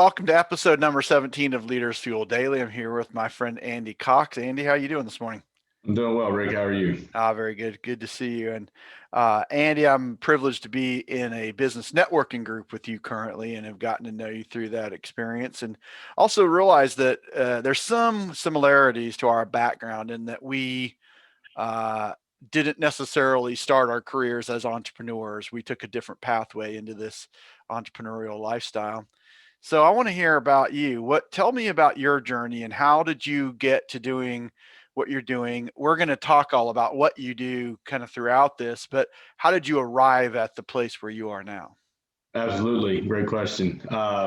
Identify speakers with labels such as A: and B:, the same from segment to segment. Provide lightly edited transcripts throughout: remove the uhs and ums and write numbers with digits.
A: welcome to episode number 17 of Leaders Fuel Daily. I'm here with my friend Andy Cox. Andy, how are you doing this morning?
B: I'm doing well, Rick. How are you?
A: Very good. Good to see you. And Andy, I'm privileged to be in a business networking group with you currently and have gotten to know you through that experience, and also realize that there's some similarities to our background in that we didn't necessarily start our careers as entrepreneurs. We took a different pathway into this entrepreneurial lifestyle. So I want to hear about you. Tell me about your journey and how did you get to doing what you're doing? We're going to talk all about what you do kind of throughout this, but how did you arrive at the place where you are now?
B: Absolutely. Great question.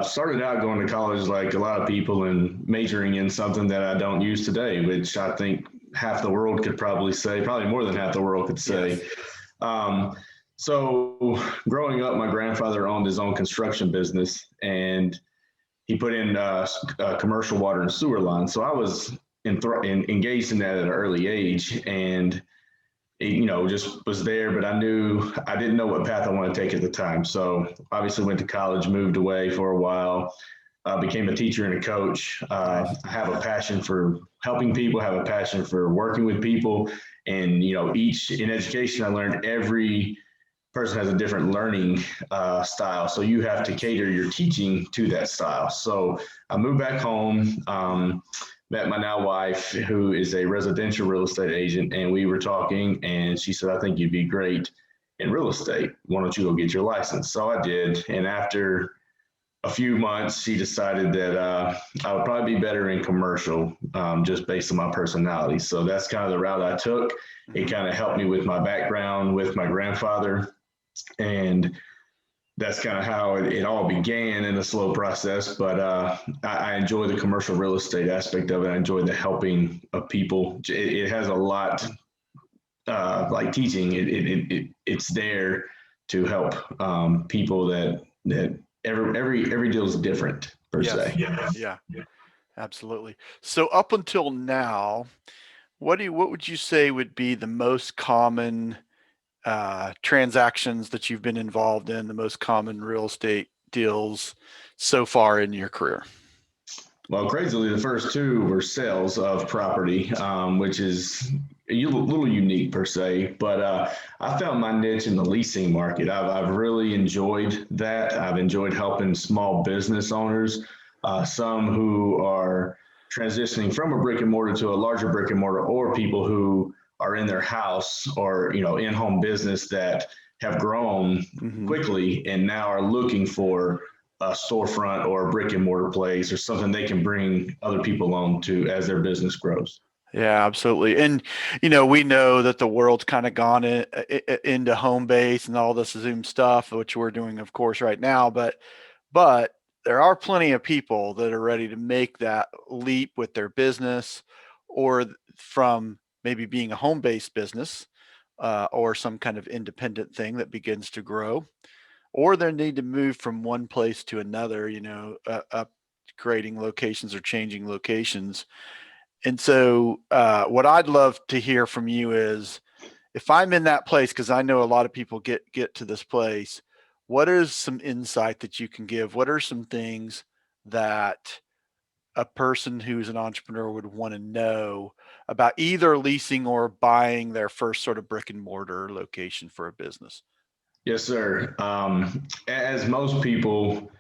B: Started out going to college like a lot of people and majoring in something that I don't use today, which I think half the world could probably say, probably more than half the world could say.
A: Yes.
B: So growing up, my grandfather owned his own construction business and he put in commercial water and sewer lines. So I was engaged in that at an early age and just was there, but I didn't know what path I wanted to take at the time. So obviously went to college, moved away for a while, became a teacher and a coach. I have a passion for helping people, have a passion for working with people. And, each in education, I learned every person has a different learning style. So you have to cater your teaching to that style. So I moved back home, met my now wife, who is a residential real estate agent, and we were talking, and she said, I think you'd be great in real estate. Why don't you go get your license? So I did. And after a few months, she decided that I would probably be better in commercial, just based on my personality. So that's kind of the route I took. It kind of helped me with my background with my grandfather. And that's kind of how it all began in a slow process. But I enjoy the commercial real estate aspect of it. I enjoy the helping of people. It has a lot, like teaching. It's there to help people that every deal is different per se.
A: Yeah, absolutely. So up until now, what would you say would be the most common transactions that you've been involved in, the most common real estate deals so far in your career?
B: Well, crazily, the first two were sales of property, which is a little unique per se, but I found my niche in the leasing market. I've really enjoyed that. I've enjoyed helping small business owners, some who are transitioning from a brick and mortar to a larger brick and mortar, or people who are in their house or in-home business that have grown quickly and now are looking for a storefront or a brick and mortar place or something they can bring other people on to as their business grows.
A: Yeah, absolutely. And, we know that the world's kind of gone into home base and all this Zoom stuff, which we're doing, of course, right now. But there are plenty of people that are ready to make that leap with their business, or from maybe being a home-based business or some kind of independent thing that begins to grow, or they need to move from one place to another, upgrading locations or changing locations. And so what I'd love to hear from you is, if I'm in that place, because I know a lot of people get to this place, what is some insight that you can give? What are some things that a person who's an entrepreneur would want to know about either leasing or buying their first sort of brick and mortar location for a business?
B: Yes, sir. As most people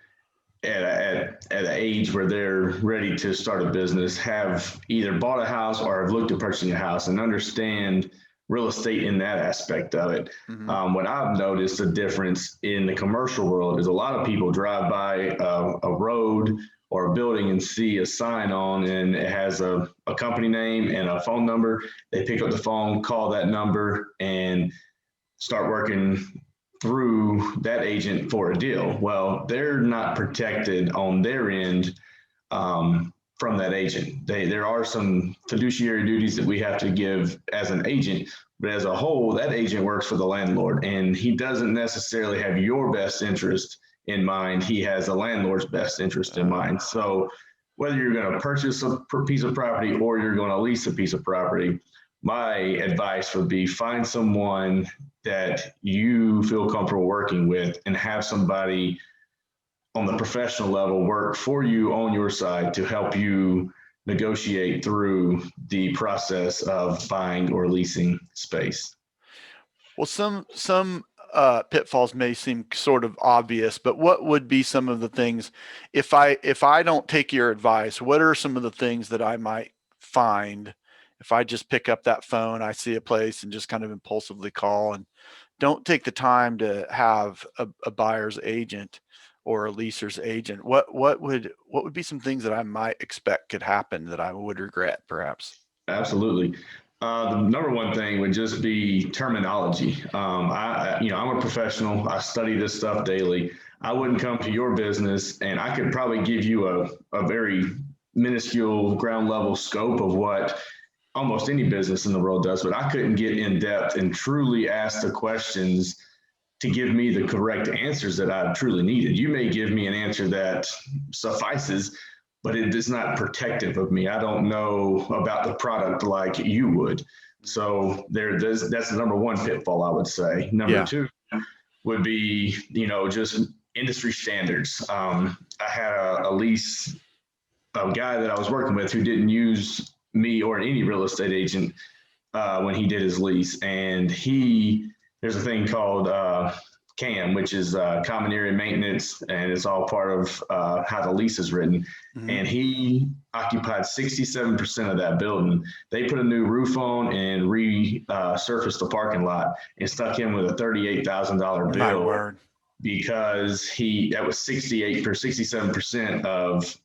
B: at an age where they're ready to start a business have either bought a house or have looked at purchasing a house and understand real estate in that aspect of it. What I've noticed a difference in the commercial world is a lot of people drive by a road or a building and see a sign on and it has a company name and a phone number. They pick up the phone, call that number, and start working through that agent for a deal. Well, they're not protected on their end from that agent. There are some fiduciary duties that we have to give as an agent, but as a whole, that agent works for the landlord and he doesn't necessarily have your best interest in mind. He has the landlord's best interest in mind. So whether you're going to purchase a piece of property or you're going to lease a piece of property, my advice would be find someone that you feel comfortable working with and have somebody on the professional level work for you on your side to help you negotiate through the process of buying or leasing space.
A: Well, some pitfalls may seem sort of obvious, but what would be some of the things if I don't take your advice? What are some of the things that I might find if I just pick up that phone, I see a place, and just kind of impulsively call and don't take the time to have a buyer's agent or a leaser's agent? What would be some things that I might expect could happen that I would regret, perhaps?
B: Absolutely. The number one thing would just be terminology. I'm a professional. I study this stuff daily. I wouldn't come to your business and I could probably give you a very minuscule ground level scope of what almost any business in the world does, but I couldn't get in depth and truly ask the questions to give me the correct answers that I truly needed. You may give me an answer that suffices, but it is not protective of me. I don't know about the product like you would. So that's the number one pitfall, I would say. Number
A: Yeah.
B: two would be, just industry standards. I had a lease, a guy that I was working with who didn't use me or any real estate agent when he did his lease. And there's a thing called CAM, which is common area maintenance, and it's all part of how the lease is written.
A: Mm-hmm.
B: And he occupied 67% of that building. They put a new roof on and resurfaced the parking lot and stuck him with a $38,000 bill.
A: My word.
B: Because that was 68 or 67% of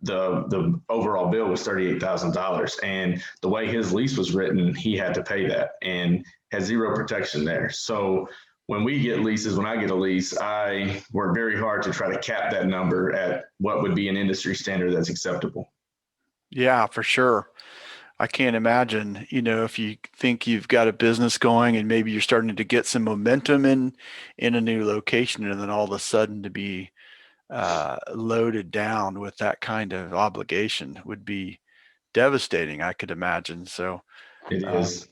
B: the overall bill was $38,000. And the way his lease was written, he had to pay that and had zero protection there. So when I get a lease, I work very hard to try to cap that number at what would be an industry standard that's acceptable.
A: Yeah, for sure. I can't imagine, if you think you've got a business going and maybe you're starting to get some momentum in a new location, and then all of a sudden to be loaded down with that kind of obligation would be devastating, I could imagine. So,
B: It is.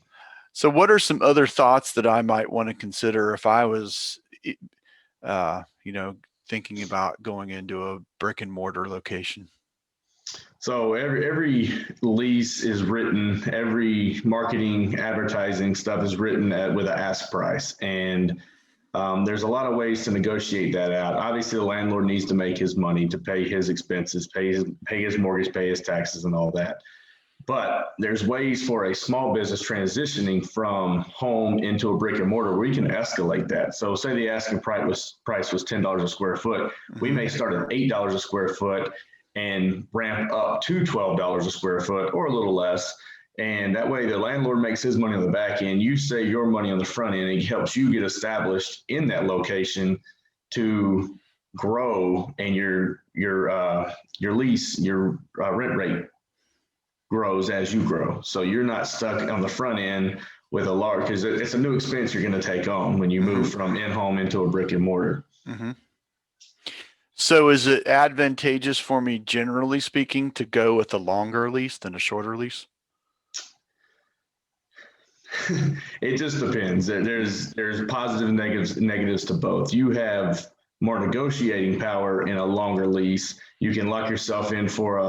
A: so what are some other thoughts that I might want to consider if I was, uh, you know, thinking about going into a brick and mortar location?
B: So every lease is written, every marketing, advertising stuff is written with an ask price, and there's a lot of ways to negotiate that out. Obviously, the landlord needs to make his money to pay his expenses, pay his mortgage, pay his taxes, and all that. But there's ways for a small business transitioning from home into a brick and mortar where we can escalate that. So say the asking price was $10 a square foot. We may start at $8 a square foot and ramp up to $12 a square foot or a little less. And that way the landlord makes his money on the back end. You save your money on the front end. It helps you get established in that location to grow, and your lease, your rent rate grows as you grow. So you're not stuck on the front end with a large, because it's a new expense you're going to take on when you move from in-home into a brick and mortar.
A: Mm-hmm. So is it advantageous for me, generally speaking, to go with a longer lease than a shorter lease?
B: It just depends. There's positive and negatives to both. You have more negotiating power in a longer lease. You can lock yourself in for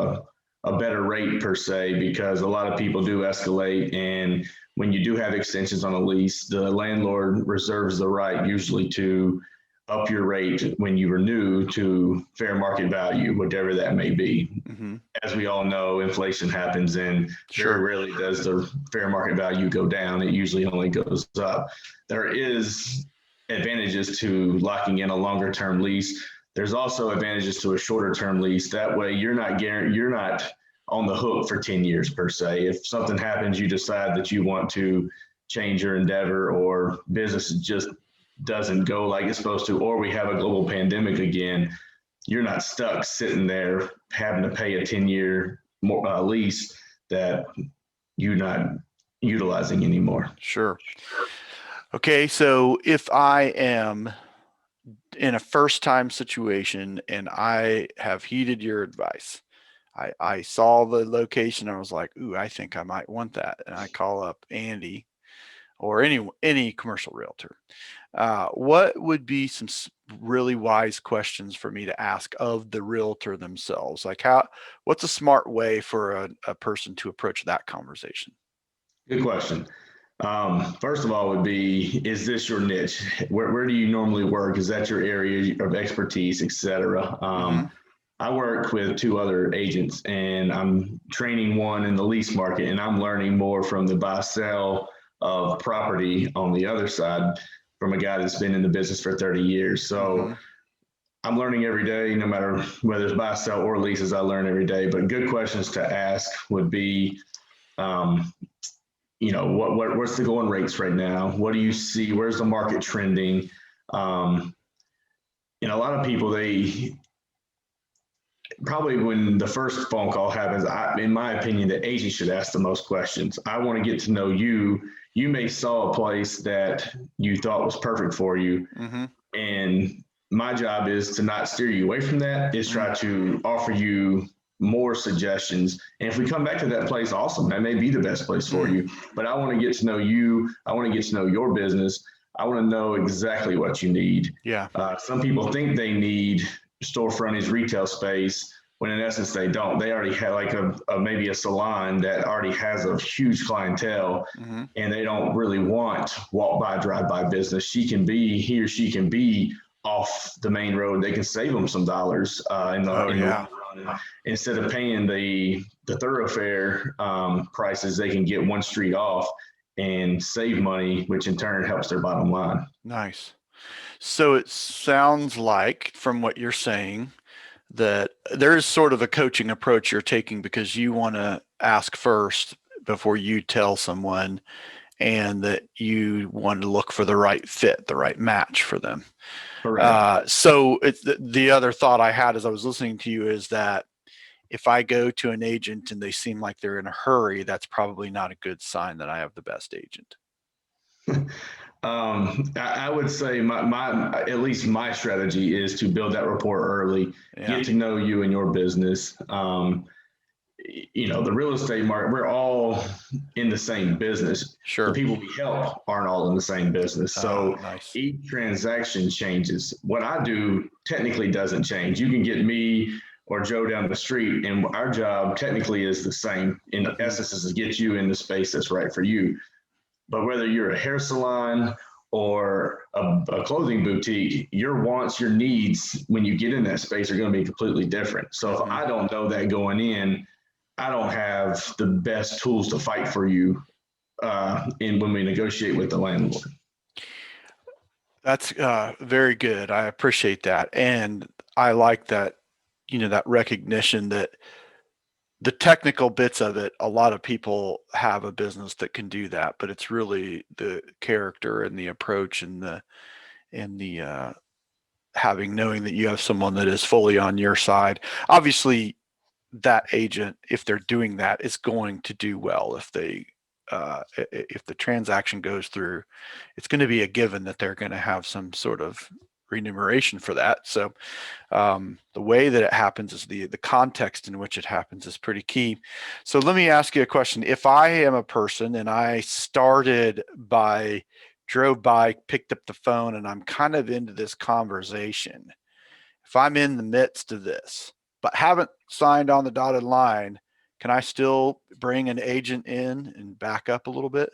B: a better rate per se, because a lot of people do escalate. And when you do have extensions on a lease, the landlord reserves the right usually to up your rate when you renew to fair market value, whatever that may be.
A: Mm-hmm.
B: As we all know, inflation happens, and very rarely does the fair market value go down. It usually only goes up. There is advantages to locking in a longer term lease. There's also advantages to a shorter term lease. That way you're not on the hook for 10 years per se. If something happens, you decide that you want to change your endeavor, or business just doesn't go like it's supposed to, or we have a global pandemic again, you're not stuck sitting there having to pay a 10-year lease that you're not utilizing anymore.
A: Sure. Okay, so if I am in a first time situation and I have heeded your advice, I saw the location, I was like, ooh, I think I might want that. And I call up Andy or any commercial realtor. What would be some really wise questions for me to ask of the realtor themselves? Like what's a smart way for a person to approach that conversation?
B: Good question. First of all, would be, is this your niche? Where do you normally work? Is that your area of expertise, et cetera?
A: Hmm.
B: I work with two other agents, and I'm training one in the lease market, and I'm learning more from the buy sell of property on the other side from a guy that's been in the business for 30 years. So
A: Hmm.
B: I'm learning every day, no matter whether it's buy, sell, or leases, I learn every day. But good questions to ask would be, um, what's the going rates right now? What do you see? Where's the market trending? Um, and a lot of people, they probably, when the first phone call happens, in my opinion, the agent should ask the most questions. I want to get to know you. You may saw a place that you thought was perfect for you,
A: Hmm.
B: and my job is to not steer you away from that, is try to offer you more suggestions. And if we come back to that place, awesome, that may be the best place for
A: Mm.
B: you. But I want to get to know you. I want to get to know your business. I want to know exactly what you need.
A: Yeah.
B: Some people think they need storefrontage retail space when in essence they don't. They already have like maybe a salon that already has a huge clientele,
A: Hmm.
B: and they don't really want walk by, drive by business. He or she can be off the main road. They can save them some dollars
A: Oh
B: in the
A: yeah.
B: long run. Instead of paying the thoroughfare prices, they can get one street off and save money, which in turn helps their bottom line.
A: Nice. So it sounds like from what you're saying that there is sort of a coaching approach you're taking because you want to ask first before you tell someone, and that you want to look for the right fit, the right match for them.
B: Correct.
A: So the other thought I had as I was listening to you is that if I go to an agent and they seem like they're in a hurry, that's probably not a good sign that I have the best agent.
B: I would say my at least my strategy is to build that rapport early,
A: Yeah,
B: get to know you and your business. The real estate market, we're all in the same business. The
A: sure.
B: people we help aren't all in the same business. So
A: Nice.
B: each transaction changes. What I do technically doesn't change. You can get me or Joe down the street, and our job technically is the same. In
A: Hmm.
B: essence, is to get you in the space that's right for you. But whether you're a hair salon or a clothing boutique, your wants, your needs when you get in that space are going to be completely different. So if
A: Hmm.
B: I don't know that going in, I don't have the best tools to fight for you when we negotiate with the landlord.
A: That's very good. I appreciate that, and I like that. That recognition that the technical bits of it, a lot of people have a business that can do that, but it's really the character and the approach and the having knowing that you have someone that is fully on your side. Obviously, that agent, if they're doing that, is going to do well. If the transaction goes through, it's going to be a given that they're going to have some sort of remuneration for that. So the way that it happens is the context in which it happens is pretty key. So let me ask you a question. If I am a person and I drove by, picked up the phone, and I'm kind of into this conversation, if I'm in the midst of this, but haven't signed on the dotted line, can I still bring an agent in and back up a little bit?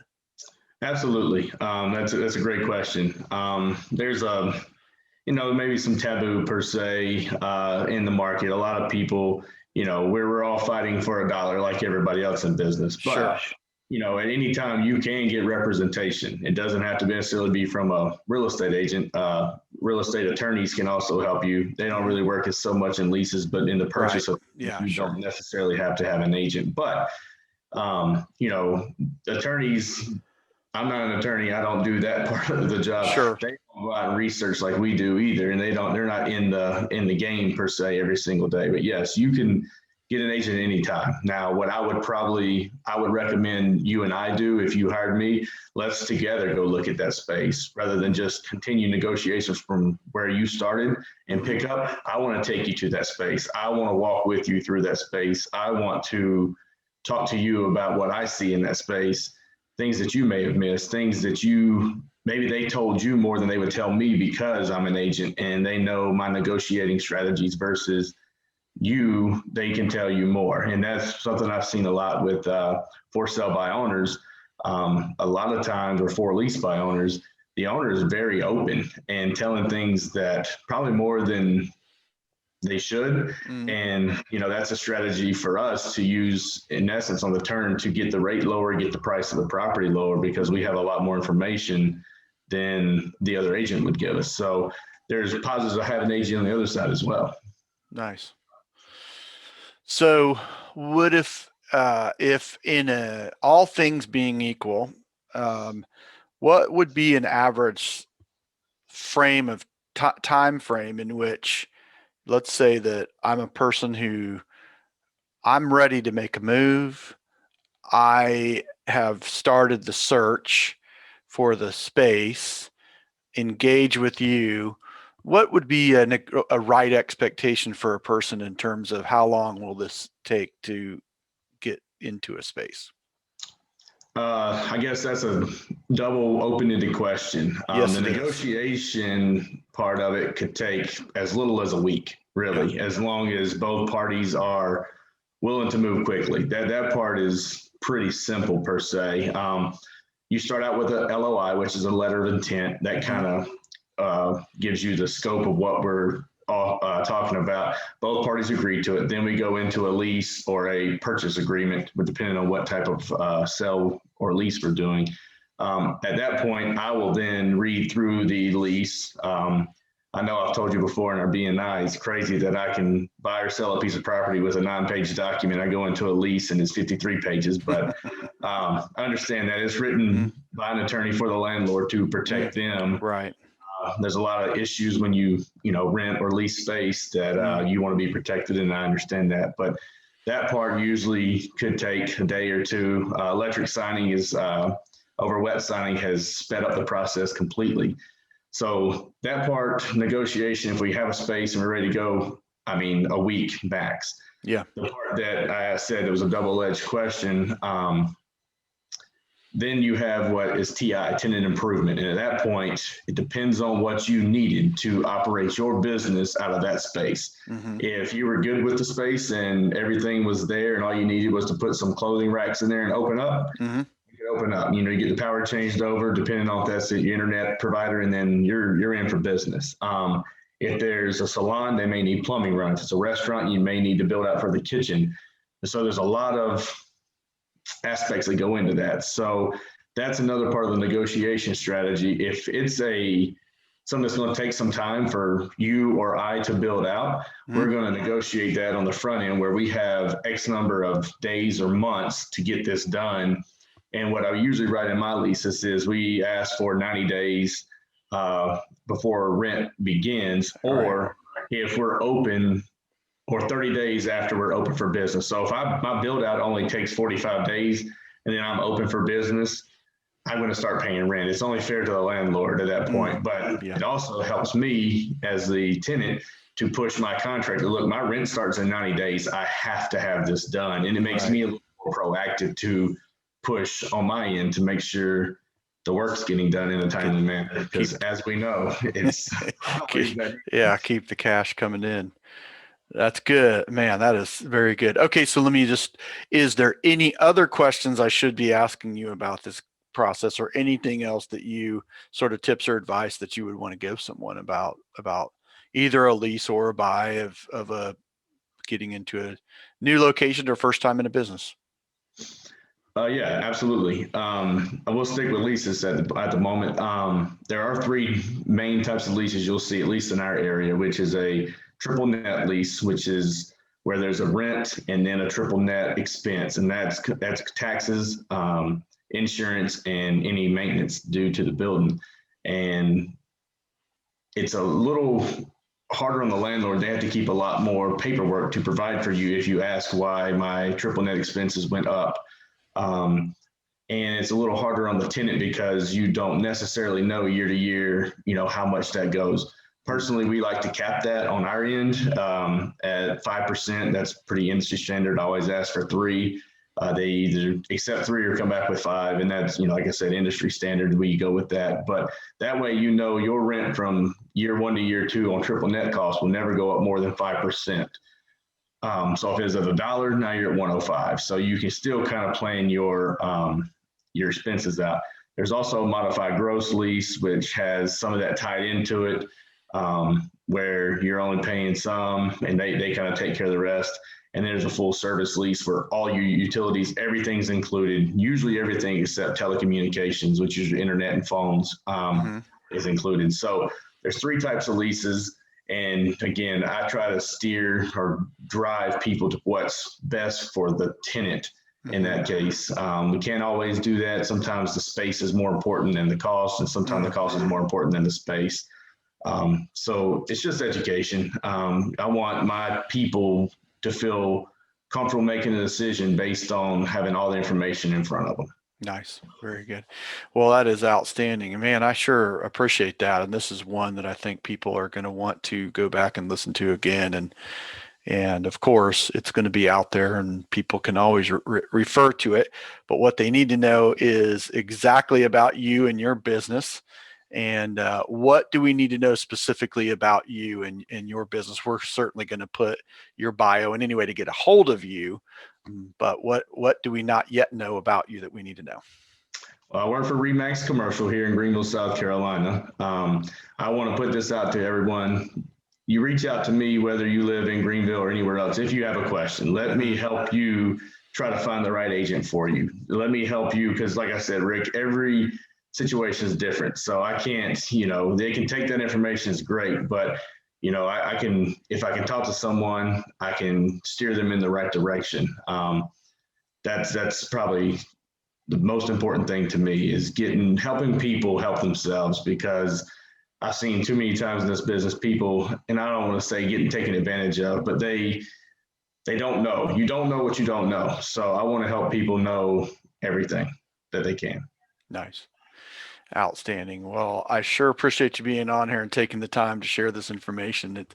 B: Absolutely. That's a great question. There's maybe some taboo per se in the market. A lot of people, we're all fighting for a dollar like everybody else in business. But
A: Sure.
B: at any time you can get representation. It doesn't have to necessarily be from a real estate agent. Real estate attorneys can also help you. They don't
A: Mhm.
B: really work as so much in leases, but in the
A: Right.
B: purchase of
A: Yeah,
B: you
A: sure.
B: don't necessarily have to have an agent. But um, you know, attorneys, I'm not an attorney. I don't do that part of the job.
A: Sure.
B: They don't go out and research like we do either, and they're not in the game per se every single day. But yes, you can get an agent anytime. Now, what I would recommend you and I do if you hired me, let's together go look at that space rather than just continue negotiations from where you started and
A: Mhm.
B: pick up. I want to take you to that space. I want to walk with you through that space. I want to talk to you about what I see in that space, things that you may have missed, things that you maybe they told you more than they would tell me because I'm an agent and they know my negotiating strategies versus you, they can tell you more. And that's something I've seen a lot with for sale by owners. A lot of times, or for lease by owners, the owner is very open and telling things that probably more than they should. And, that's a strategy for us to use, in essence, on the turn to get the rate lower, get the price of the property lower, because we have a lot more information than the other agent would give us. So there's positives of having an agent on the other side as well.
A: Nice. So what if in all things being equal, what would be an average frame of time frame in which, let's say that I'm a person who I'm ready to make a move. I have started the search for the space, engage with you. What would be a right expectation for a person in terms of how long will this take to get into a space?
B: I guess that's a double open-ended question.
A: Yes,
B: The negotiation part of it could take as little as a week, really, as long as both parties are willing to move quickly. That part is pretty simple per se. You start out with a LOI, which is a letter of intent. That kind of gives you the scope of what we're talking about. Both parties agree to it. Then we go into a lease or a purchase agreement, depending on what type of sell or lease we're doing. At that point, I will then read through the lease. I know I've told you before in our BNI, it's crazy that I can buy or sell a piece of property with a 9-page document. I go into a lease and it's 53 pages, but I understand that it's written by an attorney for the landlord to protect them.
A: Right.
B: There's a lot of issues when you rent or lease space that you want to be protected, and I understand that. But that part usually could take a day or two. Electric signing is over wet signing has sped up the process completely. So that part, negotiation, if we have a space and we're ready to go, a week max.
A: Yeah.
B: The part that I said it was a double-edged question. Then you have what is TI, tenant improvement. And at that point, it depends on what you needed to operate your business out of that space. If you were good with the space and everything was there and all you needed was to put some clothing racks in there and open up, you could open up. You get the power changed over, depending on if that's your internet provider, and then you're in for business. If there's a salon, they may need plumbing run. If it's a restaurant, you may need to build out for the kitchen. So there's a lot of aspects that go into that. So that's another part of the negotiation strategy. If it's something that's going to take some time for you or I to build out, we're going to negotiate that on the front end where we have X number of days or months to get this done. And what I usually write in my leases is we ask for 90 days before rent begins, or if we're open, or 30 days after we're open for business. So if my build out only takes 45 days and then I'm open for business, I'm going to start paying rent. It's only fair to the landlord at that point, but it also helps me as the tenant to push my contractor. Look, my rent starts in 90 days. I have to have this done. And it makes me a little more proactive to push on my end to make sure the work's getting done in a timely manner. Because as we know, it's
A: keep the cash coming in. That's good, man. That is very good. Okay. So is there any other questions I should be asking you about this process, or anything else that you sort of tips or advice that you would want to give someone about either a lease or a buy of getting into a new location or first time in a business?
B: Yeah, absolutely. I will stick with leases at the moment. There are 3 main types of leases you'll see, at least in our area, which is a triple net lease, which is where there's a rent and then a triple net expense, and that's taxes, insurance, and any maintenance due to the building. And it's a little harder on the landlord. They have to keep a lot more paperwork to provide for you if you ask why my triple net expenses went up. And it's a little harder on the tenant because you don't necessarily know year to year, how much that goes. Personally, we like to cap that on our end at 5%. That's pretty industry standard. I always ask for 3. They either accept 3 or come back with 5, and that's, like I said, industry standard. We go with that, but that way, your rent from year 1 to year 2 on triple net cost will never go up more than 5%. So if it's at $1, now you're at 105. So you can still kind of plan your expenses out. There's also a modified gross lease, which has some of that tied into it, where you're only paying some, and they kind of take care of the rest. And there's a full service lease where all your utilities, everything's included. Usually everything except telecommunications, which is your internet and phones, is included. So there's 3 types of leases. And again, I try to steer or drive people to what's best for the tenant in that case. We can't always do that. Sometimes the space is more important than the cost, and sometimes the cost is more important than the space. So it's just education. I want my people to feel comfortable making a decision based on having all the information in front of them.
A: Nice. Very good. Well, that is outstanding. And man, I sure appreciate that. And this is one that I think people are going to want to go back and listen to again. And of course, it's going to be out there and people can always refer to it. But what they need to know is exactly about you and your business. And what do we need to know specifically about you and your business? We're certainly going to put your bio in any way to get a hold of you. But what do we not yet know about you that we need to know?
B: Well, I work for Remax Commercial here in Greenville, South Carolina. I want to put this out to everyone. You reach out to me, whether you live in Greenville or anywhere else, if you have a question. Let me help you try to find the right agent for you. Let me help you because, like I said, Rick, every situation is different. So I can't, they can take that information, is great, but I can, if I can talk to someone, I can steer them in the right direction. That's probably the most important thing to me, is helping people help themselves, because I've seen too many times in this business people, and I don't want to say getting taken advantage of, but they don't know. You don't know what you don't know. So I want to help people know everything that they can.
A: Nice. Outstanding. Well, I sure appreciate you being on here and taking the time to share this information.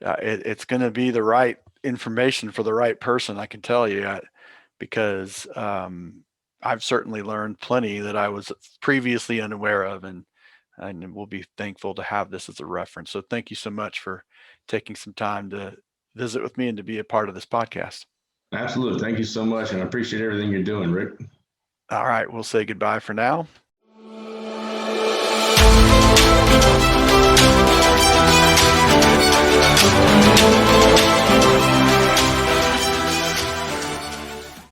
A: It's going to be the right information for the right person, I can tell you, because I've certainly learned plenty that I was previously unaware of, and we'll be thankful to have this as a reference. So thank you so much for taking some time to visit with me and to be a part of this podcast.
B: Absolutely. Thank you so much. And I appreciate everything you're doing, Rick.
A: All right. We'll say goodbye for now. Thank you.